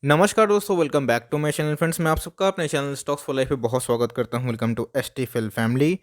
नमस्कार दोस्तों, welcome back to my channel friends. मैं आप सबका अपने चैनल स्टॉक्स फॉर लाइफ पे बहुत स्वागत करता हूं। Welcome to STFL family.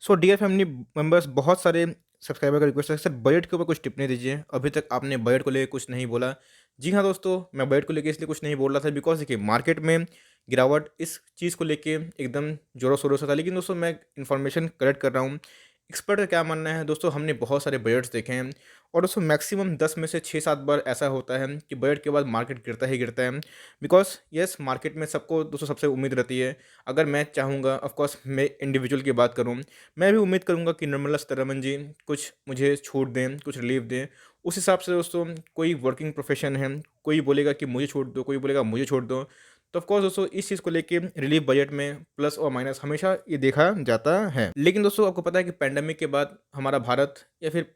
So dear family members, बहुत सारे सब्सक्राइबर का रिक्वेस्ट है सर बजट के ऊपर कुछ टिप्पणी दीजिए। अभी तक आपने बजट को लेकर कुछ नहीं बोला। जी हाँ दोस्तों, मैं बजट को लेकर इसलिए कुछ नहीं बोल रहा था बिकॉज देखिए मार्केट में गिरावट इस चीज़ को लेके एकदम जोरों शोरों से था। लेकिन दोस्तों मैं इन्फॉर्मेशन कलेक्ट कर रहा हूँ। एक्सपर्ट का क्या मानना है दोस्तों, हमने बहुत सारे बजट्स देखे हैं और दोस्तों मैक्सिमम 10 में से 6-7 बार ऐसा होता है कि बजट के बाद मार्केट गिरता ही गिरता है। बिकॉज यस, मार्केट में सबको दोस्तों सबसे उम्मीद रहती है। अगर मैं चाहूँगा, ऑफ कोर्स मैं इंडिविजुअल की बात करूँ, मैं भी उम्मीद करूँगा कि निर्मला सीतारमण जी कुछ मुझे छूट दें, कुछ रिलीफ दें। उस हिसाब से दोस्तों कोई वर्किंग प्रोफेशन है, कोई बोलेगा कि मुझे छूट दो, कोई बोलेगा मुझे छोड़ दो। तो ऑफ कोर्स दोस्तों इस चीज़ को लेके रिलीफ बजट में प्लस और माइनस हमेशा ये देखा जाता है। लेकिन दोस्तों आपको पता है कि पैंडेमिक के बाद हमारा भारत या फिर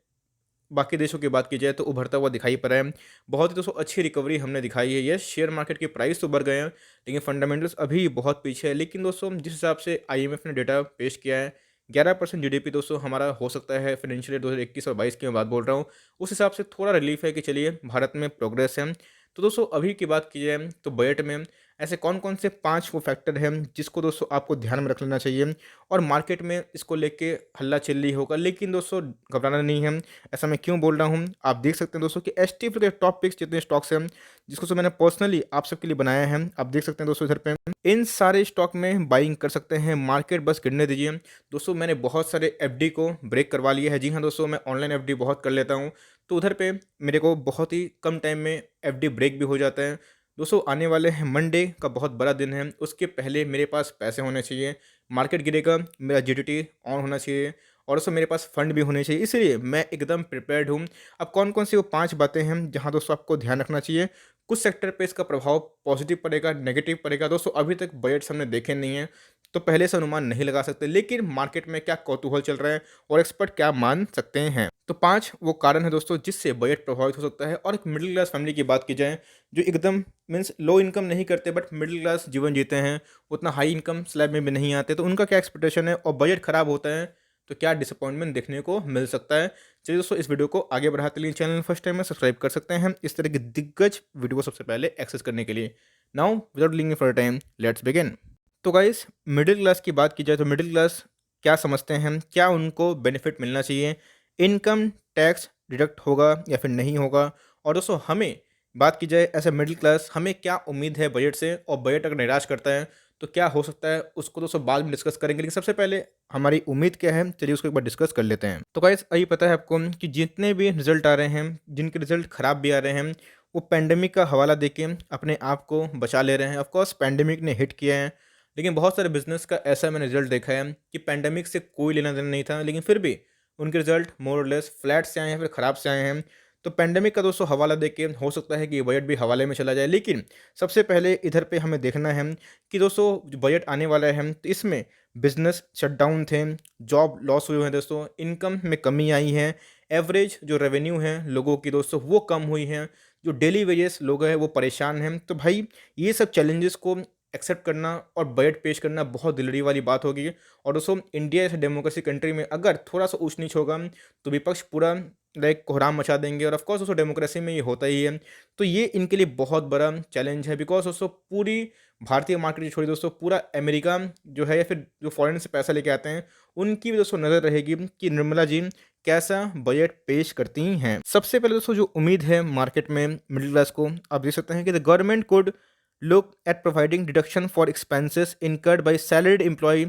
बाकी देशों की बात की जाए तो उभरता हुआ दिखाई पड़ा है। बहुत ही दोस्तों अच्छी रिकवरी हमने दिखाई है। यस, शेयर मार्केट के प्राइस तो बढ़ गए हैं लेकिन फंडामेंटल्स अभी बहुत पीछे है। लेकिन दोस्तों जिस हिसाब से आईएमएफ ने डेटा पेश किया है, 11% जीडीपी दोस्तों हमारा हो सकता है फाइनेंशियल ईयर 2021 और 22 की मैं बात बोल रहा हूँ। उस हिसाब से थोड़ा रिलीफ है कि चलिए भारत में प्रोग्रेस है। तो दोस्तों अभी की बात की जाए तो बजट में ऐसे कौन कौन से 5 वो फैक्टर हैं जिसको दोस्तों आपको ध्यान में रख लेना चाहिए। और मार्केट में इसको लेके हल्ला चिल्ली होगा, लेकिन दोस्तों घबराना नहीं है। ऐसा मैं क्यों बोल रहा हूँ, आप देख सकते हैं दोस्तों कि एसटीएफ के टॉप पिक्स जितने स्टॉक्स हैं जिसको मैंने पर्सनली आप सबके लिए बनाया है, आप देख सकते हैं दोस्तों इधर पे इन सारे स्टॉक में बाइंग कर सकते हैं। मार्केट बस गिरने दीजिए। दोस्तों मैंने बहुत सारे एफडी को ब्रेक करवा लिया है। जी हाँ दोस्तों, मैं ऑनलाइन एफडी बहुत कर लेता हूँ, तो उधर पे मेरे को बहुत ही कम टाइम में एफडी ब्रेक भी हो जाता है। दोस्तों आने वाले हैं मंडे का बहुत बड़ा दिन है, उसके पहले मेरे पास पैसे होने चाहिए। मार्केट गिरेगा, मेरा जीडीटी ऑन होना चाहिए और उसमें मेरे पास फंड भी होने चाहिए, इसलिए मैं एकदम प्रिपेयर्ड हूँ। अब कौन कौन सी वो 5 बातें हैं जहाँ दोस्तों आपको ध्यान रखना चाहिए। कुछ सेक्टर पे इसका प्रभाव पॉजिटिव पड़ेगा, नेगेटिव पड़ेगा। दोस्तों अभी तक बजट्स हमने देखे नहीं है तो पहले से अनुमान नहीं लगा सकते, लेकिन मार्केट में क्या कौतूहल चल रहा है और एक्सपर्ट क्या मान सकते हैं। तो 5 वो कारण है दोस्तों जिससे बजट प्रभावित हो सकता है। और एक मिडिल क्लास फैमिली की बात की जाए जो एकदम मीन्स लो इनकम नहीं करते बट मिडिल क्लास जीवन जीते हैं, उतना हाई इनकम स्लैब में भी नहीं आते, तो उनका क्या एक्सपेक्टेशन है और बजट खराब होता है तो क्या डिसअपॉइंटमेंट देखने को मिल सकता है। चलिए दोस्तों इस वीडियो को आगे बढ़ाते लिए चैनल फर्स्ट टाइम में सब्सक्राइब कर सकते हैं इस तरह की दिग्गज वीडियो को सबसे पहले एक्सेस करने के लिए। नाउ विदाउट लिंग फॉर टाइम लेट्स बिगिन। तो गाइस मिडिल क्लास की बात की जाए तो मिडिल क्लास क्या समझते हैं, क्या उनको बेनिफिट मिलना चाहिए, इनकम टैक्स डिडक्ट होगा या फिर नहीं होगा। और दोस्तों हमें बात की जाए ऐसे मिडिल क्लास हमें क्या उम्मीद है बजट से, और बजट अगर निराश करता है तो क्या हो सकता है, उसको दोस्तों बाद में डिस्कस करेंगे। लेकिन सबसे पहले हमारी उम्मीद क्या है, चलिए उसको एक बार डिस्कस कर लेते हैं। तो गाइस अभी पता है आपको कि जितने भी रिजल्ट आ रहे हैं, जिनके रिजल्ट खराब भी आ रहे हैं, वो पैंडेमिक का हवाला देके अपने आप को बचा ले रहे हैं। ऑफकोर्स पैंडेमिक ने हिट किया है, लेकिन बहुत सारे बिजनेस का ऐसा मैंने रिजल्ट देखा है कि पैंडेमिक से कोई लेना देना नहीं था, लेकिन फिर भी उनके रिजल्ट मोर और लेस फ्लैट से आए हैं, फिर ख़राब से आए हैं। तो पैंडेमिक का दोस्तों हवाला देख के हो सकता है कि ये बजट भी हवाले में चला जाए, लेकिन सबसे पहले इधर पे हमें देखना है कि दोस्तों जो बजट आने वाला है तो इसमें बिजनेस शटडाउन थे, जॉब लॉस हुए हैं दोस्तों, इनकम में कमी आई है, एवरेज जो रेवेन्यू है लोगों की दोस्तों वो कम हुई है, जो डेली वेजेस लोग हैं वो परेशान हैं। तो भाई ये सब चैलेंजेस को एक्सेप्ट करना और बजट पेश करना बहुत दिलड़ी वाली बात होगी। और दोस्तों इंडिया जैसे डेमोक्रेसी कंट्री में अगर थोड़ा सा ऊंच नीच होगा तो विपक्ष पूरा लाइक कोहराम मचा देंगे, और ऑफकोर्स दोस्तों डेमोक्रेसी में ये होता ही है। तो ये इनके लिए बहुत बड़ा चैलेंज है बिकॉज दोस्तों पूरी भारतीय मार्केट छोड़ी दोस्तों, पूरा अमेरिका जो है या फिर जो फॉरेन से पैसा लेके आते हैं उनकी भी दोस्तों नज़र रहेगी कि निर्मला जी कैसा बजट पेश करती हैं। सबसे पहले दोस्तों जो उम्मीद है मार्केट में मिडिल क्लास को, आप देख सकते हैं कि the government could look at providing deduction for expenses incurred by salaried employee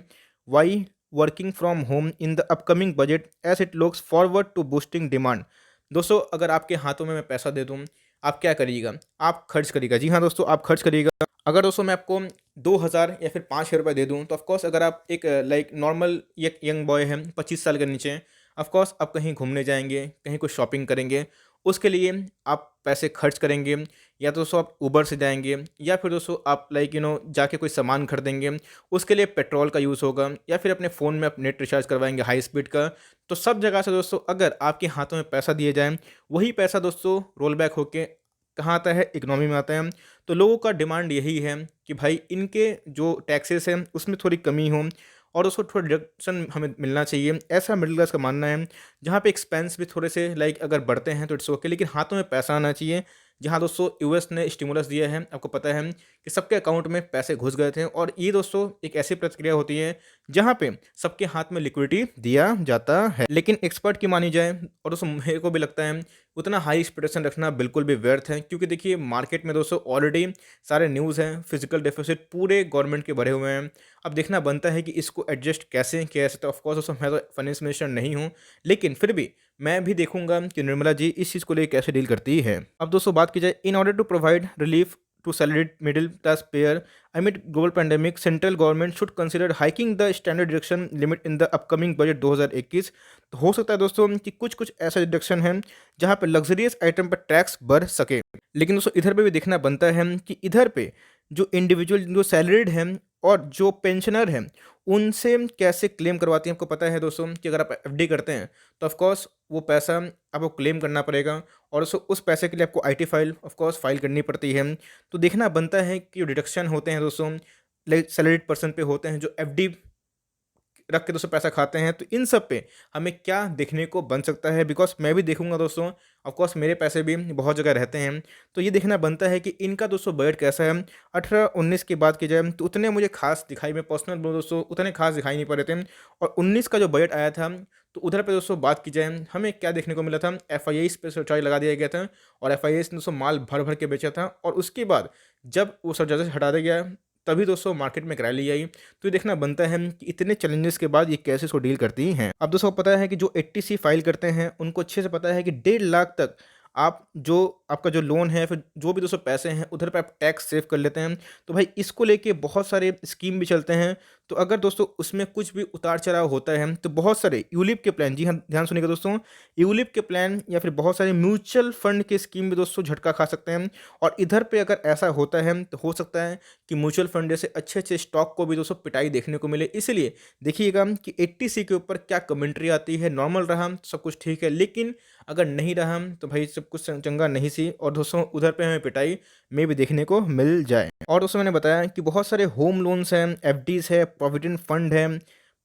while working from home in the upcoming budget as it looks forward to boosting demand। दोस्तों अगर आपके हाथों में मैं पैसा दे दूं, आप क्या करिएगा, आप खर्च करिएगा। जी हाँ दोस्तों, आप खर्च करिएगा। अगर दोस्तों मैं आपको 2,000 या फिर 5,000 रुपये दे दूं तो ऑफकोर्स अगर आप एक लाइक नॉर्मल एक यंग बॉय है 25 साल के नीचे, ऑफकोर्स आप कहीं घूमने जाएंगे, कहीं कुछ शॉपिंग करेंगे, उसके लिए आप पैसे खर्च करेंगे। या तो दोस्तों आप ऊबर से जाएंगे या फिर दोस्तों आप लाइक जाके कोई सामान खरीदेंगे, उसके लिए पेट्रोल का यूज़ होगा, या फिर अपने फ़ोन में आप नेट रिचार्ज करवाएंगे हाई स्पीड का। तो सब जगह से दोस्तों अगर आपके हाथों में पैसा दिए जाए, वही पैसा दोस्तों रोल बैक होके कहाँ आता है, इकोनॉमी में आता है। तो लोगों का डिमांड यही है कि भाई इनके जो टैक्सेस हैं उसमें थोड़ी कमी हो और उसको थोड़ा डिडक्शन हमें मिलना चाहिए, ऐसा मिडिल क्लास का मानना है। जहाँ पे एक्सपेंस भी थोड़े से लाइक अगर बढ़ते हैं तो इट्स ओके, लेकिन हाथों में पैसा आना चाहिए जहाँ दोस्तों यूएस ने स्टिमुलस दिया है। आपको पता है कि सबके अकाउंट में पैसे घुस गए थे और ये दोस्तों एक ऐसी प्रतिक्रिया होती है जहाँ पे सबके हाथ में लिक्विडिटी दिया जाता है। लेकिन एक्सपर्ट की मानी जाए और दोस्तों मेरे को भी लगता है उतना हाई एक्सपेक्टेशन रखना बिल्कुल भी व्यर्थ है, क्योंकि देखिए मार्केट में दोस्तों ऑलरेडी सारे न्यूज़ हैं, फिजिकल डेफिसिट पूरे गवर्नमेंट के भरे हुए हैं। अब देखना बनता है कि इसको एडजस्ट कैसे किया जा सकता है। ऑफकोर्स दोस्तों मैं तो फाइनेंस मिनिस्टर नहीं हूँ, लेकिन फिर भी मैं भी देखूंगा कि निर्मला जी इस चीज़ को लेकर कैसे डील करती है। अब दोस्तों बात की जाए, in order to provide relief to salaried middle class payer amid global pandemic, central government should consider hiking the standard deduction limit in the upcoming budget 2021। तो हो सकता है दोस्तों कि कुछ कुछ ऐसा डिडक्शन है जहां पे लग्जरियस आइटम पर टैक्स बढ़ सके। लेकिन दोस्तों इधर पे भी देखना बनता है कि इधर पे जो इंडिविजुअल जो सैलरीड हैं और जो पेंशनर हैं उनसे कैसे क्लेम करवाती हैं। आपको पता है दोस्तों कि अगर आप एफडी करते हैं तो ऑफकोर्स वो पैसा आपको क्लेम करना पड़ेगा और उस पैसे के लिए आपको आईटी फाइल ऑफकोर्स फाइल करनी पड़ती है। तो देखना बनता है कि जो डिडक्शन होते हैं दोस्तों सैलरीड पर्सन पे होते हैं जो एफडी रख के दोस्तों पैसा खाते हैं, तो इन सब पे हमें क्या देखने को बन सकता है। बिकॉज मैं भी देखूंगा दोस्तों, ऑफकोर्स मेरे पैसे भी बहुत जगह रहते हैं, तो ये देखना बनता है कि इनका दोस्तों बजट कैसा है। 18-19 की बात की जाए तो उतने मुझे खास दिखाई, मैं पर्सनल बोलूँ दोस्तों उतने खास दिखाई नहीं पड़ रहे थे। और 19 का जो बजट आया था तो उधर पे दोस्तों बात की जाए हमें क्या देखने को मिला था, एफ पे सरचार्ज लगा दिया गया था और एफ ने दोस्तों माल भर भर के बेचा था। और उसके बाद जब वो सरचार्ज हटा दिया गया तभी दोस्तों मार्केट में क्रैली आई। तो ये देखना बनता है कि इतने चैलेंजेस के बाद ये कैसे इसको डील करती हैं। अब दोस्तों पता है कि जो 80C फाइल करते हैं उनको अच्छे से पता है कि 1.5 लाख तक आप जो आपका जो लोन है, फिर जो भी दोस्तों पैसे हैं उधर पे आप टैक्स सेव कर लेते हैं। तो भाई इसको लेके बहुत सारे स्कीम भी चलते हैं। तो अगर दोस्तों उसमें कुछ भी उतार चढ़ाव होता है तो बहुत सारे यूलिप के प्लान, जी हाँ ध्यान सुनिएगा दोस्तों, यूलिप के प्लान या फिर बहुत सारे म्यूचुअल फंड के स्कीम भी दोस्तों झटका खा सकते हैं। और इधर पे अगर ऐसा होता है तो हो सकता है कि म्यूचुअल फंड जैसे अच्छे अच्छे स्टॉक को भी दोस्तों पिटाई देखने को मिले। इसलिए देखिएगा कि 80C के ऊपर क्या कमेंट्री आती है। नॉर्मल रहा सब कुछ ठीक है, लेकिन अगर नहीं रहा तो भाई सब कुछ चंगा नहीं सी। और दोस्तों उधर पे हमें पिटाई में भी देखने को मिल जाए। और दोस्तों मैंने बताया कि बहुत सारे होम लोन्स हैं, एफडीज है, प्रोविडेंट फंड है,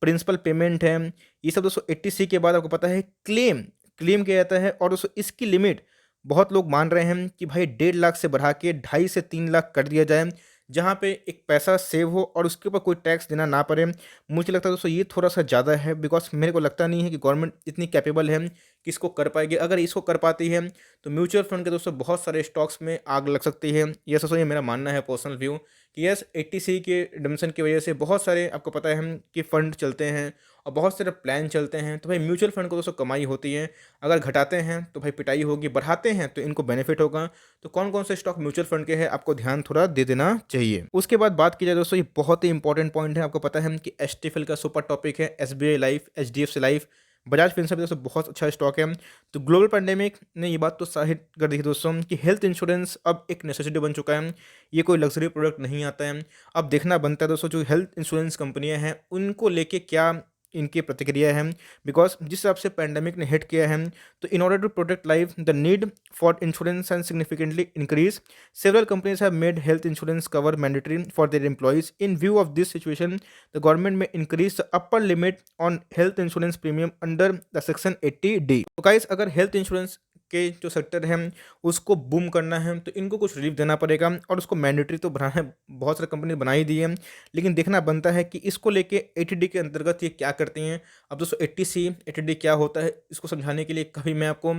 प्रिंसिपल पेमेंट है, ये सब दोस्तों 80C के बाद आपको पता है क्लेम क्लेम किया जाता है। और दोस्तों इसकी लिमिट बहुत लोग मान रहे हैं कि भाई 1.5 लाख से बढ़ा के 2.5 से 3 लाख कर दिया जाए, जहाँ पे एक पैसा सेव हो और उसके ऊपर कोई टैक्स देना ना पड़े। मुझे लगता है दोस्तों ये थोड़ा सा ज़्यादा है, बिकॉज मेरे को लगता नहीं है कि गवर्नमेंट इतनी कैपेबल है कि इसको कर पाएगी। अगर इसको कर पाती है तो म्यूचुअल फंड के दोस्तों बहुत सारे स्टॉक्स में आग लग सकती है। ये दोस्तों ये मेरा मानना है पर्सनल व्यू कि यस 80C के डिमसन की वजह से बहुत सारे आपको पता है कि फंड चलते हैं और बहुत सारे प्लान चलते हैं। तो भाई म्यूचुअल फंड को दोस्तों कमाई होती है। अगर घटाते हैं तो भाई पिटाई होगी, बढ़ाते हैं तो इनको बेनिफिट होगा। तो कौन कौन से स्टॉक म्यूचुअल फंड के हैं आपको ध्यान थोड़ा दे देना चाहिए। उसके बाद बात की जाए दोस्तों, ये बहुत ही इंपॉर्टेंट पॉइंट है। आपको पता है कि एसटीएफएल का सुपर टॉपिक है SBI life, HDFC life, Bajaj Finserv दोस्तों बहुत अच्छा स्टॉक है। तो ग्लोबल पैंडेमिक ने ये बात तो साबित कर दी है दोस्तों कि हेल्थ इंश्योरेंस अब एक नेसेसिटी बन चुका है। ये कोई लग्जरी प्रोडक्ट नहीं आता है। अब देखना बनता है दोस्तों जो हेल्थ इंश्योरेंस कंपनियां हैं उनको लेके क्या इनकी प्रतिक्रिया है। बिकॉज जिस हिसाब से पैंडेमिक ने हिट किया है तो in order to protect life the need for insurance and significantly increase. Several companies have made health insurance cover mandatory for their employees. In view of this situation the government may increase the upper limit on health insurance premium under the section 80D। तो guys अगर health insurance के जो sector है उसको boom करना है तो इनको कुछ रिलीफ देना पड़ेगा और उसको मैंडेटरी तो बनाना है, बहुत सारी कंपनी बना ही दी है। लेकिन देखना बनता है कि इसको लेके 80D के अंतर्गत ये क्या करती हैं। अब दोस्तों 80C 80D क्या होता है इसको समझाने के लिए कभी मैं आपको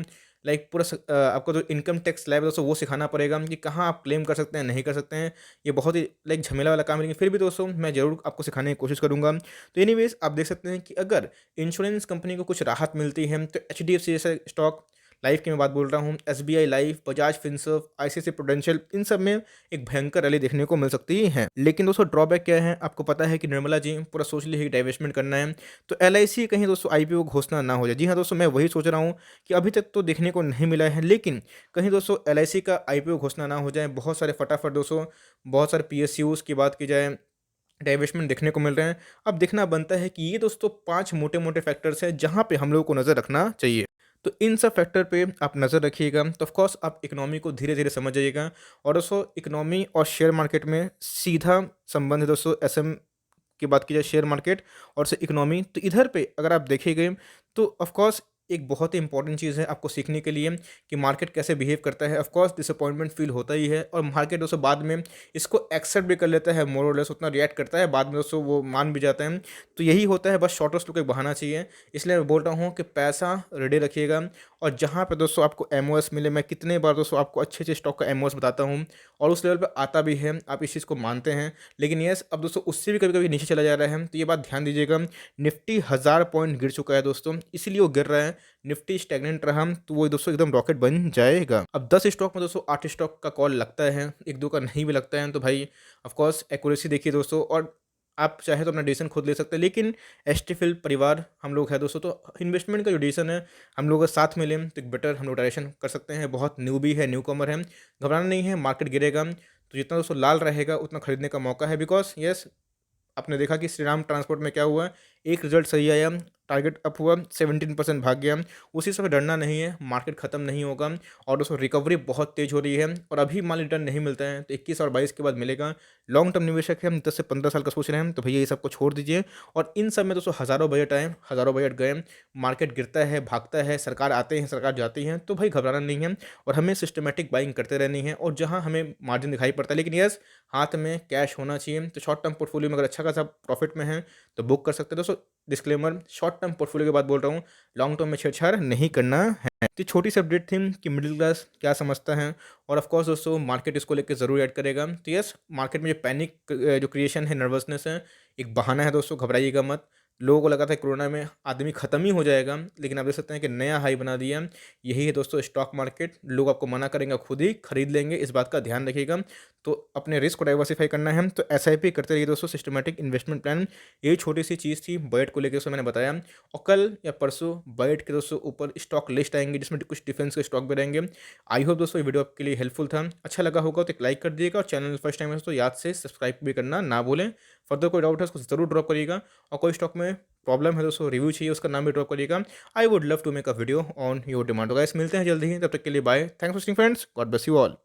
पूरा आपको जो इनकम टैक्स स्लैब है दोस्तों वो सिखाना पड़ेगा कि कहाँ आप क्लेम कर सकते हैं नहीं कर सकते हैं। ये बहुत ही झमेला वाला काम है, लेकिन फिर भी दोस्तों मैं ज़रूर आपको सिखाने की कोशिश करूँगा। तो एनीवेज आप देख सकते हैं कि अगर इंश्योरेंस कंपनी को कुछ राहत मिलती है तो एचडीएफसी जैसे स्टॉक, लाइफ की मैं बात बोल रहा हूँ, SBI life, Bajaj Finserv, ICICI Prudential, इन सब में एक भयंकर रैली देखने को मिल सकती है। लेकिन दोस्तों ड्रॉबैक क्या है, आपको पता है कि निर्मला जी पूरा सोच ली है कि डाइवेस्टमेंट करना है तो एलआईसी कहीं दोस्तों आईपीओ घोषणा ना हो जाए। जी हाँ दोस्तों मैं वही सोच रहा हूँ कि अभी तक तो देखने को नहीं मिला है, लेकिन कहीं दोस्तों एलआईसी का आईपीओ घोषणा ना हो जाए। बहुत सारे फटाफट दोस्तों बहुत सारे पीएसयूज की बात की जाए डाइवेस्टमेंट देखने को मिल रहे हैं। अब देखना बनता है कि ये दोस्तों 5 मोटे मोटे फैक्टर्स हैं जहाँ पे हम लोगों को नज़र रखना चाहिए। तो इन सब फैक्टर पे आप नज़र रखिएगा तो ऑफकोर्स आप इकोनॉमी को धीरे धीरे समझ जाइएगा। और दोस्तों इकोनॉमी और शेयर मार्केट में सीधा संबंध है दोस्तों। एसएम की बात की जाए शेयर मार्केट और से इकोनॉमी, तो इधर पे अगर आप देखेंगे तो ऑफकोर्स एक बहुत ही इंपॉर्टेंट चीज़ है आपको सीखने के लिए कि मार्केट कैसे बिहेव करता है। ऑफ कोर्स डिसअपॉइंटमेंट फील होता ही है और मार्केट दोस्तों बाद में इसको एक्सेप्ट भी कर लेता है, मोर और लेस उतना रिएक्ट करता है, बाद में दोस्तों वो मान भी जाता है। तो यही होता है, बस शॉर्टेस्ट लुक एक बहाना चाहिए। इसलिए मैं बोल रहा हूँ कि पैसा रेडी रखिएगा और जहाँ पे दोस्तों आपको एमओएस मिले, मैं कितने बार दोस्तों आपको अच्छे स्टॉक का एमओएस बताता हूँ और उस लेवल पे आता भी है, आप इस चीज़ को मानते हैं। लेकिन यस, अब दोस्तों उससे भी कभी कभी नीचे चला जा रहा है, तो ये बात ध्यान दीजिएगा। निफ्टी 1000 पॉइंट गिर चुका है दोस्तों, इसीलिए वो गिर रहा है। निफ्टी स्टैग्नेंट रहा तो वो दोस्तों एकदम रॉकेट बन जाएगा। अब 10 स्टॉक में दोस्तों 8 स्टॉक का कॉल लगता है, एक दो का नहीं भी लगता है, तो भाई ऑफकोर्स एक्यूरेसी देखिए दोस्तों। और आप चाहे तो अपना डिसीजन खुद ले सकते हैं, लेकिन एस्टीफिल परिवार हम लोग हैं दोस्तों, तो इन्वेस्टमेंट का जो डिसीजन है हम लोग साथ में लें तो एक बेटर हम लोग डायरेक्शन कर सकते हैं। बहुत न्यू भी है, न्यू कमर है, घबराना नहीं है, मार्केट गिरेगा तो जितना दोस्तों लाल रहेगा उतना खरीदने का मौका है। बिकॉज यस, आपने देखा कि श्री राम ट्रांसपोर्ट में क्या हुआ, एक रिजल्ट सही आया, टारगेट अप हुआ, 17% भाग गया। उसी समय डरना नहीं है, मार्केट खत्म नहीं होगा और दोस्तों रिकवरी बहुत तेज हो रही है और अभी माल रिटर्न नहीं मिलता है तो 21 और 22 के बाद मिलेगा। लॉन्ग टर्म निवेशक है, हम 10 से 15 साल का सोच रहे हैं, तो भैया ये सबको छोड़ दीजिए। और इन सब में दोस्तों हज़ारों बजट आए, हज़ारों बजट गए, मार्केट गिरता है, भागता है, सरकार आते हैं, सरकार जाती हैं, तो भाई घबराना नहीं है और हमें सिस्टमेटिक बाइंग करते रहनी है। और जहाँ हमें मार्जिन दिखाई पड़ता है, लेकिन यस, हाथ में कैश होना चाहिए। तो शॉर्ट टर्म पोर्टफोलियो में अगर अच्छा खासा प्रॉफिट में है तो बुक कर सकते हैं दोस्तों। डिस्क्लेमर, शॉर्ट टर्म पोर्टफोलियो के बाद बोल रहा हूँ, लॉन्ग टर्म में छेड़छाड़ नहीं करना है। तो छोटी सी अपडेट थी कि मिडिल क्लास क्या समझता है और ऑफ कोर्स दोस्तों मार्केट इसको लेकर जरूर ऐड करेगा। तो यस, मार्केट में जो पैनिक जो क्रिएशन है, नर्वसनेस है, एक बहाना है दोस्तों, घबराइएगा मत। लोगों को लगा था कोरोना में आदमी ख़त्म ही हो जाएगा, लेकिन आप देख सकते हैं कि नया हाई बना दिया। यही है दोस्तों स्टॉक मार्केट, लोग आपको मना करेंगे, खुद ही खरीद लेंगे, इस बात का ध्यान रखिएगा। तो अपने रिस्क को डाइवर्सिफाई करना है तो एसआईपी करते रहिए दोस्तों, सिस्टमेटिक इन्वेस्टमेंट प्लान। यही छोटी सी चीज़ थी बजट को लेकर, दोस्तों मैंने बताया। और कल या परसों बजट के दोस्तों ऊपर स्टॉक लिस्ट आएंगे जिसमें कुछ डिफेंस के स्टॉक भी रहेंगे। आई होप दोस्तों ये वीडियो आपके लिए हेल्पफुल था, अच्छा लगा होगा तो एक लाइक कर दीजिएगा और चैनल फर्स्ट टाइम है दोस्तों याद से सब्सक्राइब भी करना ना भूलें। फर्दर कोई डाउट है उसको जरूर ड्रॉप करिएगा और कोई स्टॉक में प्रॉब्लम है दोस्तों, रिव्यू चाहिए, उसका नाम भी ड्रॉप करिएगा। I would love to make a video on your demand. तो गाइस मिलते हैं जल्दी ही, तब तक के लिए bye, thanks for watching friends, God bless you all.